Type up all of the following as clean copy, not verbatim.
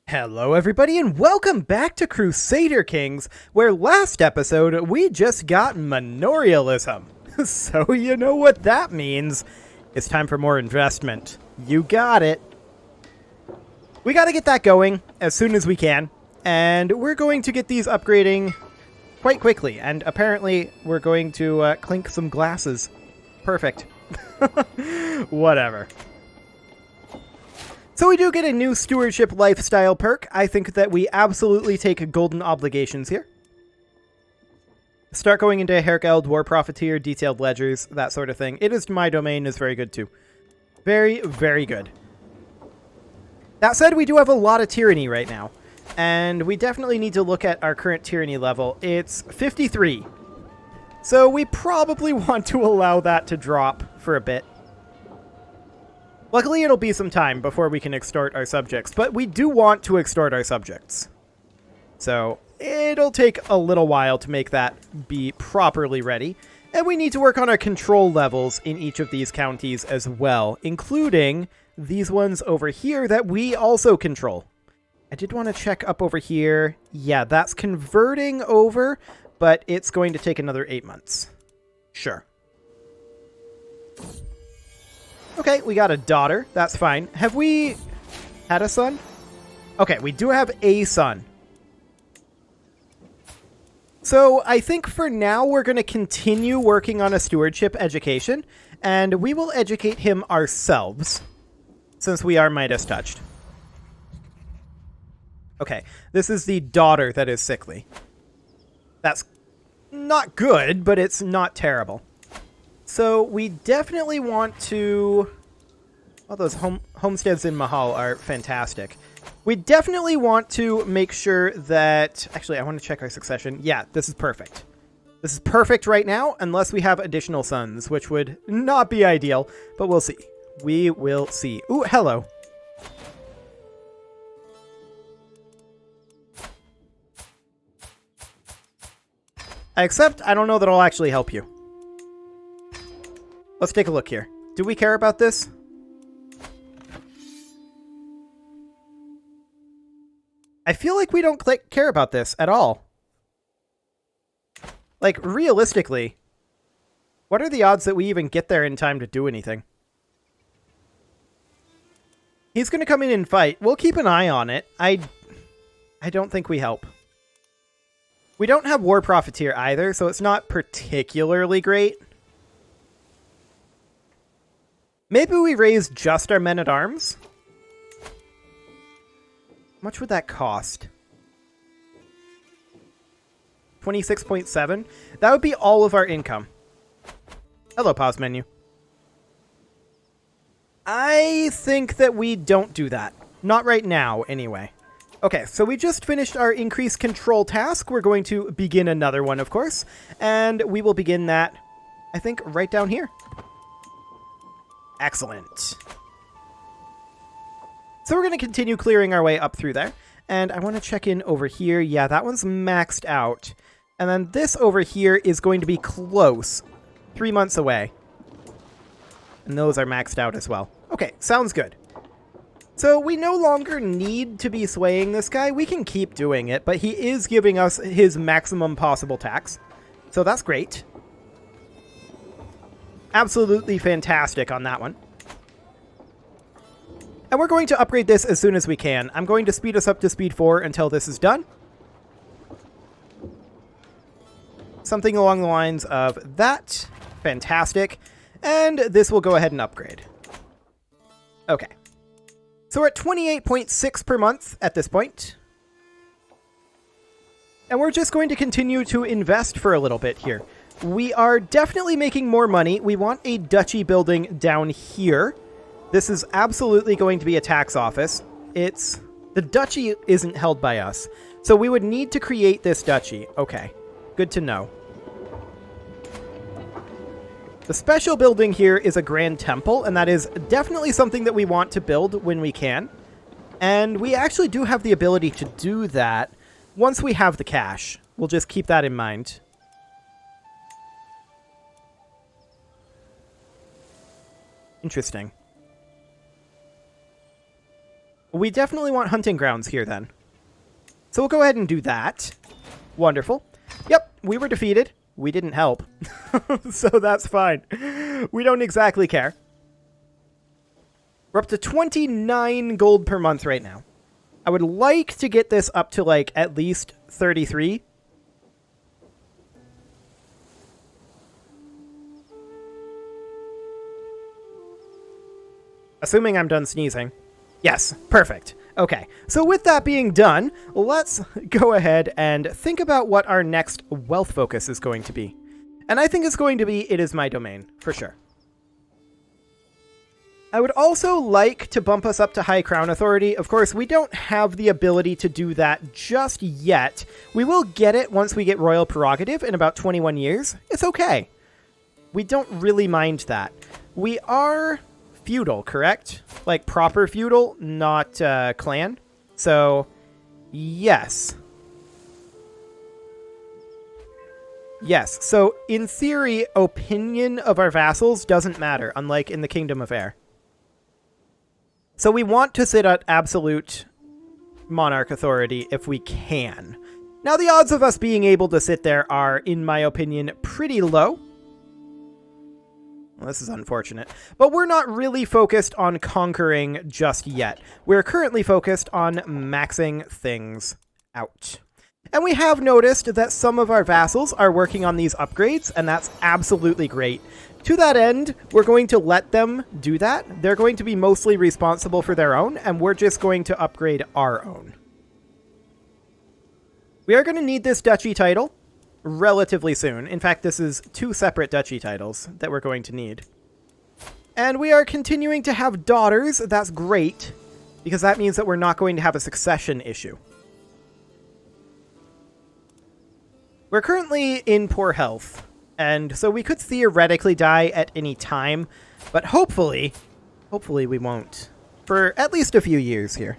Hello, everybody, and welcome back to Crusader Kings, where last episode we just got manorialism. So, you know what that means. It's time for more investment. You got it. We gotta get that going as soon as we can, and we're going to get these upgrading quite quickly, and apparently we're going to clink some glasses. Perfect. Whatever. So we do get a new stewardship lifestyle perk. I think that we absolutely take golden obligations here. Start going into Hergeld, War Profiteer, Detailed Ledgers, that sort of thing. It is my domain is very good too. Very, very good. That said, we do have a lot of tyranny right now. And we definitely need to look at our current tyranny level. It's 53. So we probably want to allow that to drop for a bit. Luckily, it'll be some time before we can extort our subjects, but we do want to extort our subjects. So it'll take a little while to make that be properly ready, and we need to work on our control levels in each of these counties as well, including these ones over here that we also control. I did want to check up over here. Yeah, that's converting over, but it's going to take another 8 months. Sure. Okay, we got a daughter. That's fine. Have we had a son? Okay, we do have a son. So I think for now we're going to continue working on a stewardship education, and we will educate him ourselves, since we are Midas touched. Okay, this is the daughter that is sickly. That's not good, but it's not terrible. So we definitely want to... Well, those homesteads in Mahal are fantastic. We definitely want to make sure that... Actually, I want to check our succession. Yeah, this is perfect. This is perfect right now, unless we have additional sons, which would not be ideal, but we'll see. We will see. Ooh, hello. Except, I don't know that I'll actually help you. Let's take a look here. Do we care about this? I feel like we don't care about this at all. Like, realistically, what are the odds that we even get there in time to do anything? He's going to come in and fight. We'll keep an eye on it. I don't think we help. We don't have War Profiteer either, so it's not particularly great. Maybe we raise just our men-at-arms? How much would that cost? 26.7? That would be all of our income. Hello, pause menu. I think that we don't do that. Not right now, anyway. Okay, so we just finished our increased control task. We're going to begin another one, of course. And we will begin that, I think, right down here. Excellent. So we're going to continue clearing our way up through there. And I want to check in over here. Yeah, that one's maxed out. And then this over here is going to be close. 3 months away. And those are maxed out as well. Okay, sounds good. So we no longer need to be swaying this guy. We can keep doing it, but he is giving us his maximum possible tax. So that's great. Absolutely fantastic on that one. And we're going to upgrade this as soon as we can. I'm going to speed us up to speed 4 until this is done. Something along the lines of that. Fantastic. And this will go ahead and upgrade. Okay. So we're at 28.6 per month at this point. And we're just going to continue to invest for a little bit here. We are definitely making more money. We want a duchy building down here. This is absolutely going to be a tax office. The duchy isn't held by us. So we would need to create this duchy. Okay, good to know. The special building here is a grand temple, and that is definitely something that we want to build when we can. And we actually do have the ability to do that once we have the cash. We'll just keep that in mind. Interesting. We definitely want hunting grounds here then. So we'll go ahead and do that. Wonderful. Yep, we were defeated. We didn't help. So that's fine. We don't exactly care. We're up to 29 gold per month right now. I would like to get this up to like at least 33. Assuming I'm done sneezing. Yes, perfect. Okay, so with that being done, let's go ahead and think about what our next wealth focus is going to be. And I think it's going to be It Is My Domain, for sure. I would also like to bump us up to High Crown Authority. Of course, we don't have the ability to do that just yet. We will get it once we get Royal Prerogative in about 21 years. It's okay. We don't really mind that. We are feudal, correct? Like proper feudal, not clan. So, yes. Yes, so in theory, opinion of our vassals doesn't matter, unlike in the Kingdom of Air. So we want to sit at absolute monarch authority if we can. Now, the odds of us being able to sit there are, in my opinion, pretty low. Well, this is unfortunate. But we're not really focused on conquering just yet. We're currently focused on maxing things out. And we have noticed that some of our vassals are working on these upgrades, and that's absolutely great. To that end, we're going to let them do that. They're going to be mostly responsible for their own, and we're just going to upgrade our own. We are going to need this duchy title relatively soon. In fact, this is 2 separate duchy titles that we're going to need. And we are continuing to have daughters. That's great, because that means that we're not going to have a succession issue. We're currently in poor health, and so we could theoretically die at any time, but hopefully we won't, for at least a few years here.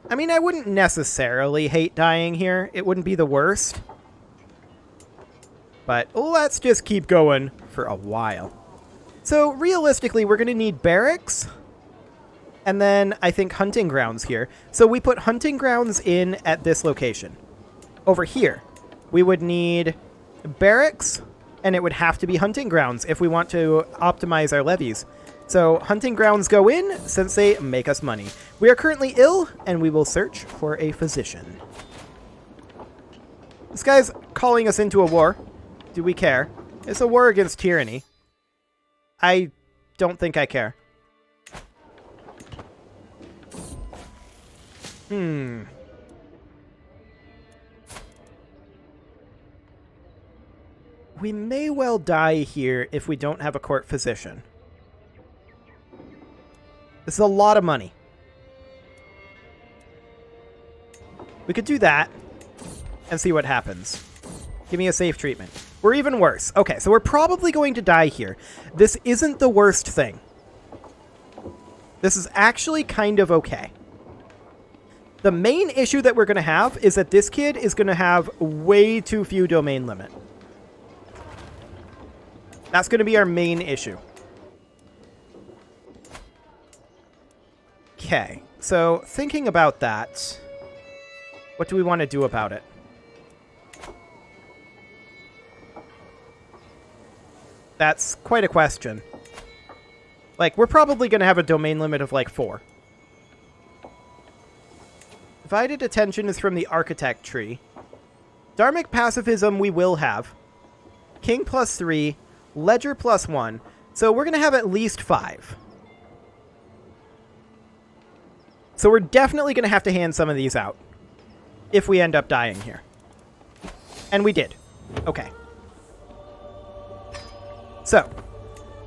I mean, I wouldn't necessarily hate dying here. It wouldn't be the worst. But let's just keep going for a while. So realistically, we're going to need barracks, and then I think hunting grounds here. So we put hunting grounds in at this location. Over here, we would need barracks, and it would have to be hunting grounds if we want to optimize our levies. So hunting grounds go in since they make us money. We are currently ill, and we will search for a physician. This guy's calling us into a war. Do we care? It's a war against tyranny. I don't think I care. We may well die here if we don't have a court physician. This is a lot of money. We could do that and see what happens. Give me a safe treatment. We're even worse. Okay, so we're probably going to die here. This isn't the worst thing. This is actually kind of okay. The main issue that we're going to have is that this kid is going to have way too few domain limit. That's going to be our main issue. Okay, so thinking about that, what do we want to do about it? That's quite a question. Like, we're probably going to have a domain limit of like 4. Divided attention is from the architect tree. Dharmic pacifism we will have. King +3. Ledger +1. So we're going to have at least 5. So we're definitely going to have to hand some of these out if we end up dying here. And we did. Okay. So,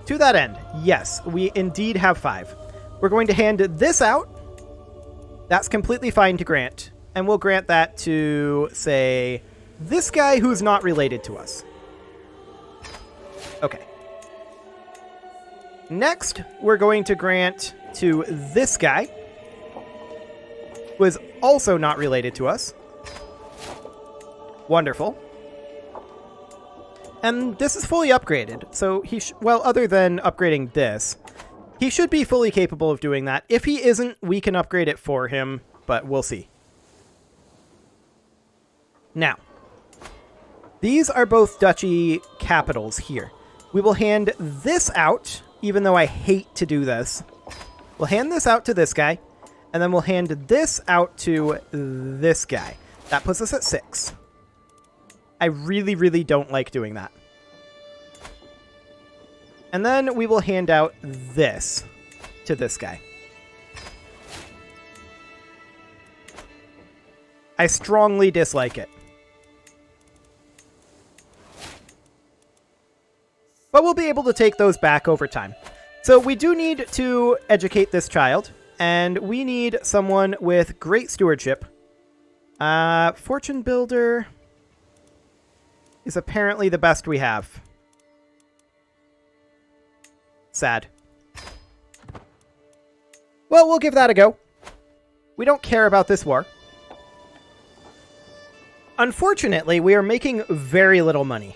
to that end, yes, we indeed have 5. We're going to hand this out. That's completely fine to grant. And we'll grant that to, say, this guy who's not related to us. Okay. Next, we're going to grant to this guy, who is also not related to us. Wonderful. And this is fully upgraded, so well, other than upgrading this, He should be fully capable of doing that. If he isn't, we can upgrade it for him, but we'll see. Now, these are both duchy capitals here. We will hand this out, even though I hate to do this. We'll hand this out to this guy, and then we'll hand this out to this guy. That puts us at 6. I really, really don't like doing that. And then we will hand out this to this guy. I strongly dislike it. But we'll be able to take those back over time. So we do need to educate this child, and we need someone with great stewardship. Fortune Builder is apparently the best we have. Sad. Well, we'll give that a go. We don't care about this war. Unfortunately, we are making very little money.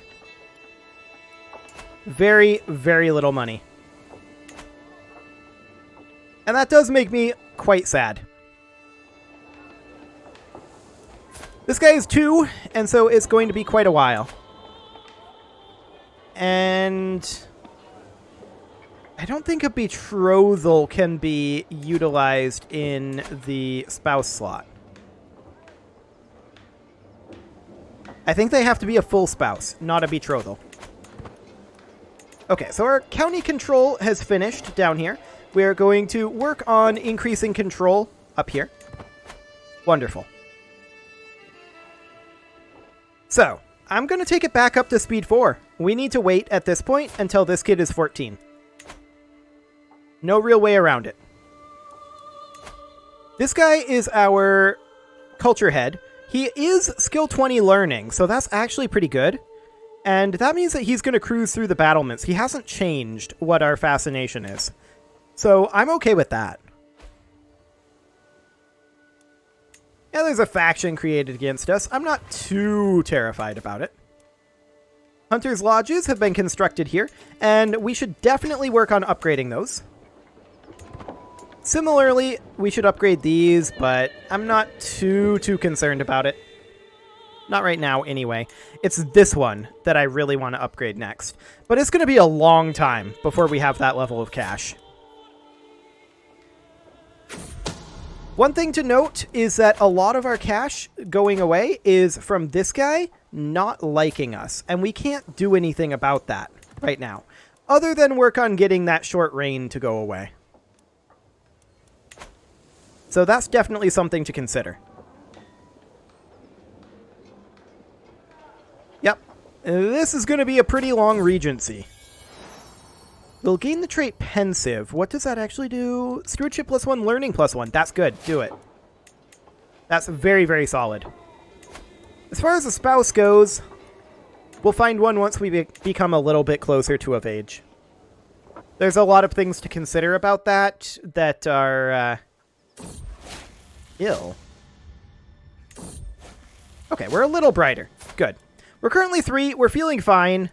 Very, very little money. And that does make me quite sad. This guy is 2, and so it's going to be quite a while. And I don't think a betrothal can be utilized in the spouse slot. I think they have to be a full spouse, not a betrothal. Okay, so our county control has finished down here. We're going to work on increasing control up here. Wonderful. So, I'm going to take it back up to speed 4. We need to wait at this point until this kid is 14. No real way around it. This guy is our culture head. He is skill 20 learning, so that's actually pretty good. And that means that he's going to cruise through the battlements. He hasn't changed what our fascination is. So I'm okay with that. Yeah, there's a faction created against us. I'm not too terrified about it. Hunter's Lodges have been constructed here, and we should definitely work on upgrading those. Similarly, we should upgrade these, but I'm not too concerned about it. Not right now, anyway. It's this one that I really want to upgrade next. But it's going to be a long time before we have that level of cash. One thing to note is that a lot of our cash going away is from this guy not liking us. And we can't do anything about that right now, other than work on getting that short reign to go away. So that's definitely something to consider. Yep. This is going to be a pretty long regency. We'll gain the trait Pensive. What does that actually do? Stewardship +1, learning +1. That's good. Do it. That's very, very solid. As far as the spouse goes, we'll find one once we become a little bit closer to of age. There's a lot of things to consider about that that are ill. Okay, we're a little brighter. Good. We're currently 3. We're feeling fine.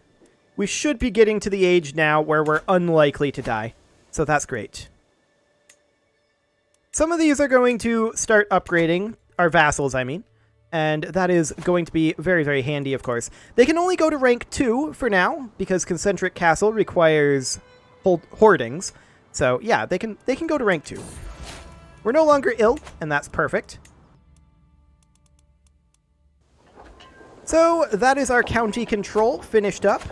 We should be getting to the age now where we're unlikely to die. So that's great. Some of these are going to start upgrading. Our vassals, I mean. And that is going to be very, very handy, of course. They can only go to rank 2 for now, because Concentric Castle requires hoardings. So yeah, they can go to rank 2. We're no longer ill, and that's perfect. So that is our county control finished up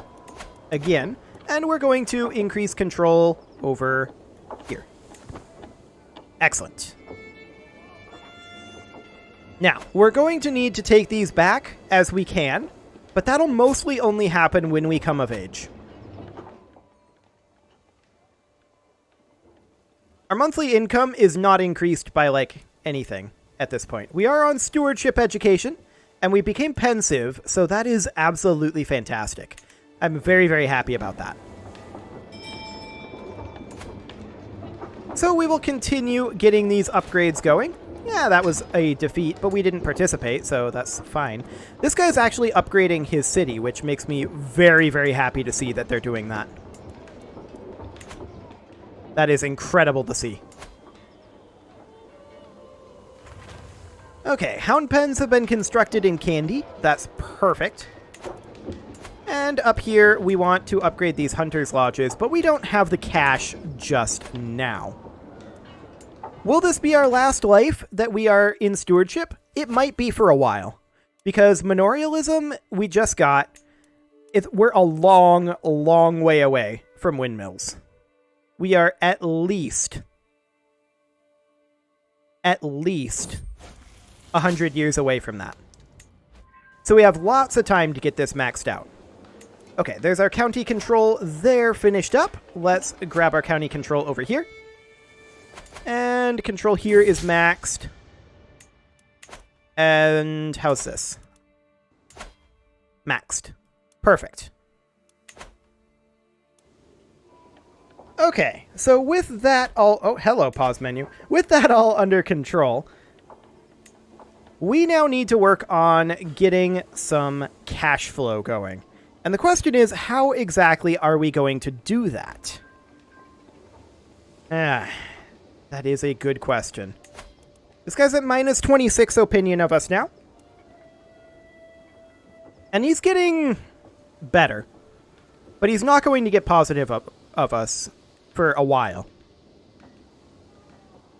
again, and we're going to increase control over here. Excellent. Now, we're going to need to take these back as we can, but that'll mostly only happen when we come of age. Our monthly income is not increased by, like, anything at this point. We are on stewardship education, and we became pensive, so that is absolutely fantastic. I'm very, very happy about that. So we will continue getting these upgrades going. Yeah, that was a defeat, but we didn't participate, so that's fine. This guy's actually upgrading his city, which makes me very, very happy to see that they're doing that. That is incredible to see. Okay, hound pens have been constructed in Candy. That's perfect. And up here, we want to upgrade these hunters' lodges, but we don't have the cash just now. Will this be our last life that we are in stewardship? It might be for a while. Because manorialism, we just got, we're a long, long way away from windmills. We are at least 100 years away from that. So we have lots of time to get this maxed out. Okay, there's our county control there finished up. Let's grab our county control over here. And control here is maxed. And how's this? Maxed. Perfect. Okay, so with that all... Oh, hello, pause menu. With that all under control, we now need to work on getting some cash flow going. And the question is, how exactly are we going to do that? That is a good question. This guy's at minus 26 opinion of us now. And he's getting better. But he's not going to get positive of us for a while.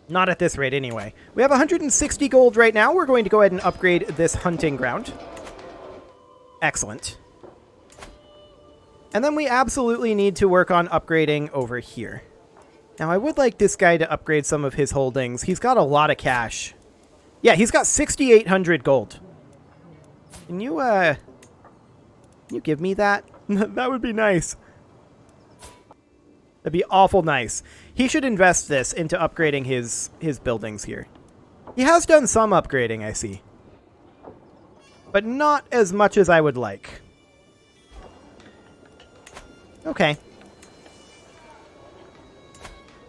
Not at this rate, anyway. We have 160 gold right now. We're going to go ahead and upgrade this hunting ground. Excellent. And then we absolutely need to work on upgrading over here. Now, I would like this guy to upgrade some of his holdings. He's got a lot of cash. Yeah, he's got 6,800 gold. Can you give me that? That would be nice. That'd be awful nice. He should invest this into upgrading his buildings here. He has done some upgrading, I see. But not as much as I would like. Okay.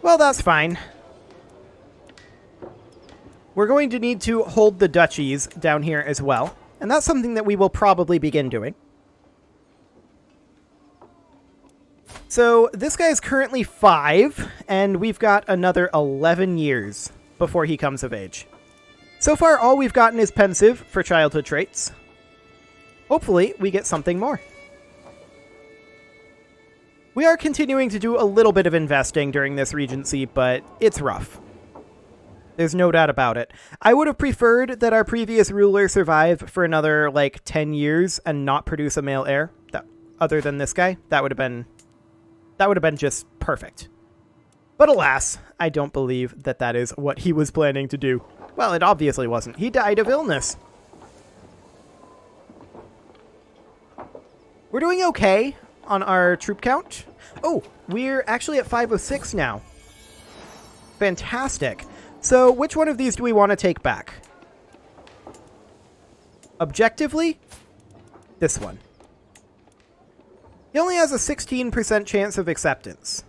Well, that's fine. We're going to need to hold the duchies down here as well. And that's something that we will probably begin doing. So this guy is currently 5, and we've got another 11 years before he comes of age. So far, all we've gotten is pensive for childhood traits. Hopefully, we get something more. We are continuing to do a little bit of investing during this regency, but it's rough. There's no doubt about it. I would have preferred that our previous ruler survive for another, 10 years and not produce a male heir. Other than this guy, that would have been just perfect. But alas, I don't believe that that is what he was planning to do. Well, it obviously wasn't. He died of illness. We're doing okay on our troop count. Oh, we're actually at 506 now. Fantastic. So, which one of these do we want to take back? Objectively, this one. He only has a 16% chance of acceptance.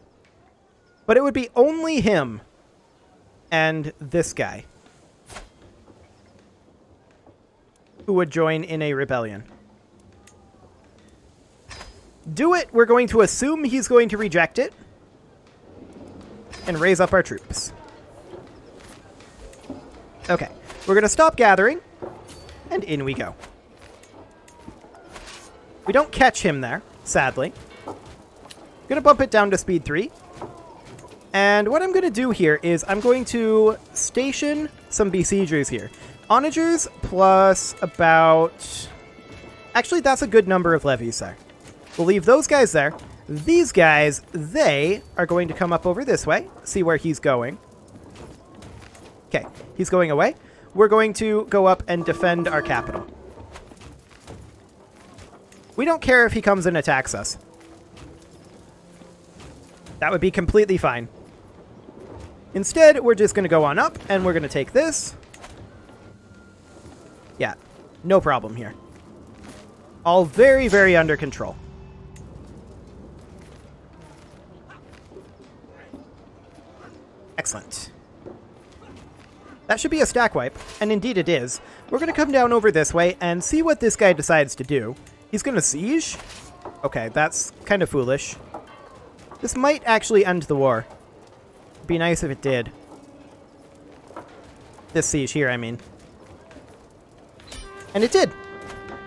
But it would be only him and this guy who would join in a rebellion. Do it. We're going to assume he's going to reject it and raise up our troops. Okay, we're going to stop gathering, and in we go. We don't catch him there, sadly. Going to bump it down to speed 3. And what I'm going to do here is I'm going to station some besiegers here. Onagers plus about... Actually, that's a good number of levies there. We'll leave those guys there. These guys, they are going to come up over this way, see where he's going. Okay, he's going away. We're going to go up and defend our capital. We don't care if he comes and attacks us. That would be completely fine. Instead, we're just going to go on up, and we're going to take this. Yeah, no problem here. All very, very under control. Excellent. That should be a stack wipe, and indeed it is. We're going to come down over this way and see what this guy decides to do. He's going to siege? Okay, that's kind of foolish. This might actually end the war. Be nice if it did. This siege here, I mean. And it did.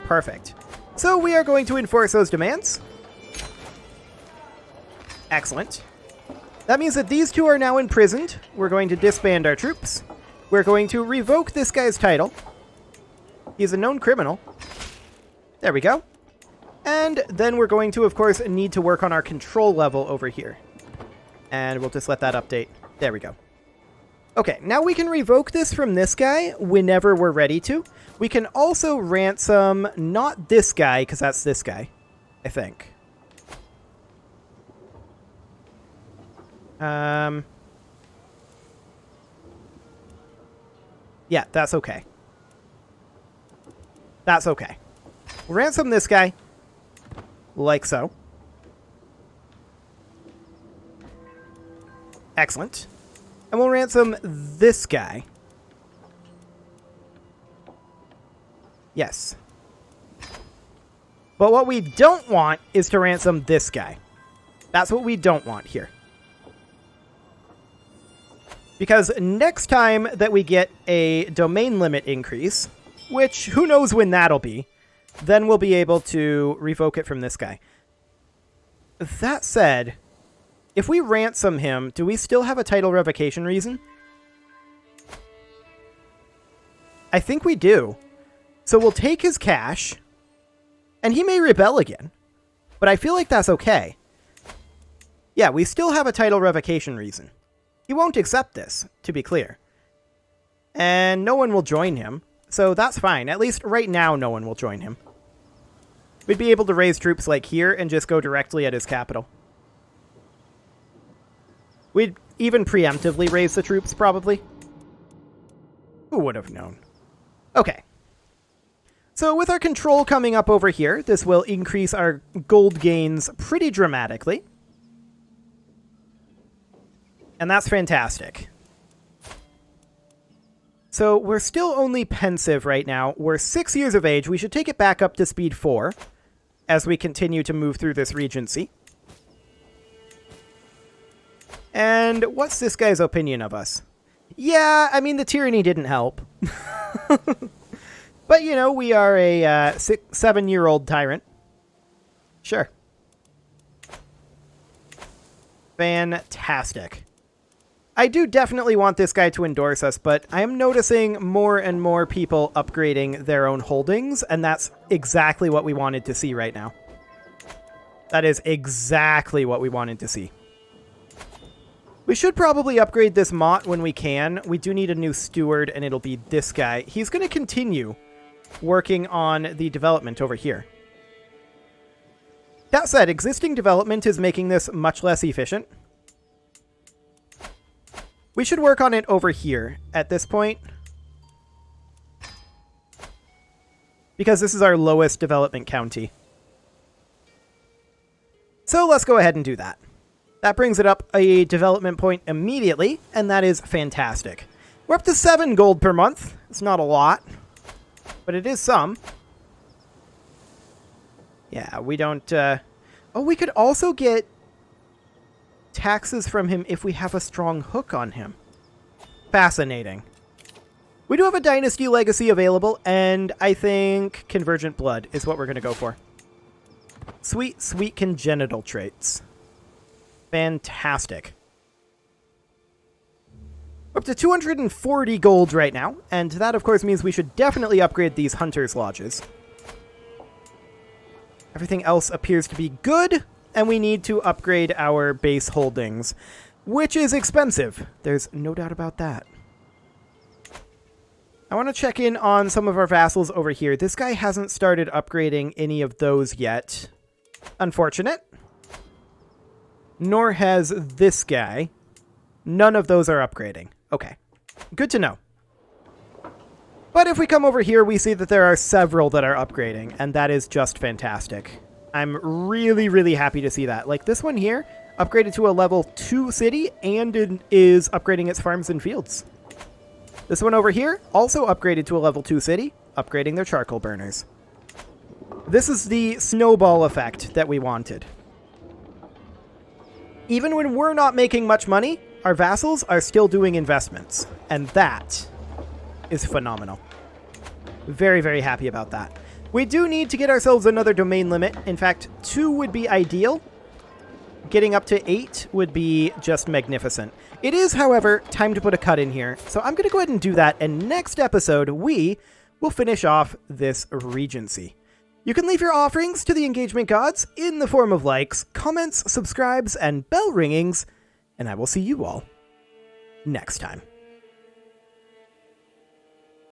Perfect. So we are going to enforce those demands. Excellent. That means that these two are now imprisoned. We're going to disband our troops. We're going to revoke this guy's title. He's a known criminal. There we go. And then we're going to, of course, need to work on our control level over here. And we'll just let that update. There we go. Okay, now we can revoke this from this guy whenever we're ready to. We can also ransom not this guy, because that's this guy, I think. Yeah, that's okay. That's okay. We'll ransom this guy. Like so. Excellent. And we'll ransom this guy. Yes. But what we don't want is to ransom this guy. That's what we don't want here. Because next time that we get a domain limit increase, which who knows when that'll be, then we'll be able to revoke it from this guy. That said, if we ransom him, do we still have a title revocation reason? I think we do. So we'll take his cash, and he may rebel again, but I feel like that's okay. Yeah, we still have a title revocation reason. He won't accept this, to be clear. And no one will join him, so that's fine. At least right now, no one will join him. We'd be able to raise troops like here and just go directly at his capital. We'd even preemptively raise the troops, probably. Who would have known? Okay. So with our control coming up over here, this will increase our gold gains pretty dramatically. And that's fantastic. So we're still only pensive right now. We're 6 years of age. We should take it back up to speed 4 as we continue to move through this regency. And what's this guy's opinion of us? Yeah, I mean, the tyranny didn't help. But, you know, we are a 7-year-old tyrant. Sure. Fantastic. I do definitely want this guy to endorse us, but I am noticing more and more people upgrading their own holdings, and that's exactly what we wanted to see right now. That is exactly what we wanted to see. We should probably upgrade this Mott when we can. We do need a new steward, and it'll be this guy. He's going to continue working on the development over here. That said, existing development is making this much less efficient. We should work on it over here at this point, because this is our lowest development county. So let's go ahead and do that. That brings it up a development point immediately, and that is fantastic. We're up to 7 gold per month. It's not a lot, but it is some. Yeah, we don't... Oh, we could also get taxes from him if we have a strong hook on him. Fascinating. We do have a Dynasty Legacy available, and I think Convergent Blood is what we're going to go for. Sweet, sweet congenital traits. Fantastic. We're up to 240 gold right now, and that, of course, means we should definitely upgrade these Hunters' Lodges. Everything else appears to be good, and we need to upgrade our base holdings, which is expensive. There's no doubt about that. I want to check in on some of our vassals over here. This guy hasn't started upgrading any of those yet. Unfortunate. Nor has this guy. None of those are upgrading. Okay. Good to know. But if we come over here, we see that there are several that are upgrading, and that is just fantastic. I'm really, really happy to see that. Like this one here, upgraded to a level 2 city, and it is upgrading its farms and fields. This one over here, also upgraded to a level 2 city, upgrading their charcoal burners. This is the snowball effect that we wanted. Even when we're not making much money, our vassals are still doing investments, and that is phenomenal. Very, very happy about that. We do need to get ourselves another domain limit. In fact, 2 would be ideal. Getting up to 8 would be just magnificent. It is, however, time to put a cut in here, so I'm going to go ahead and do that, and next episode, we will finish off this regency. You can leave your offerings to the engagement gods in the form of likes, comments, subscribes, and bell ringings, and I will see you all next time.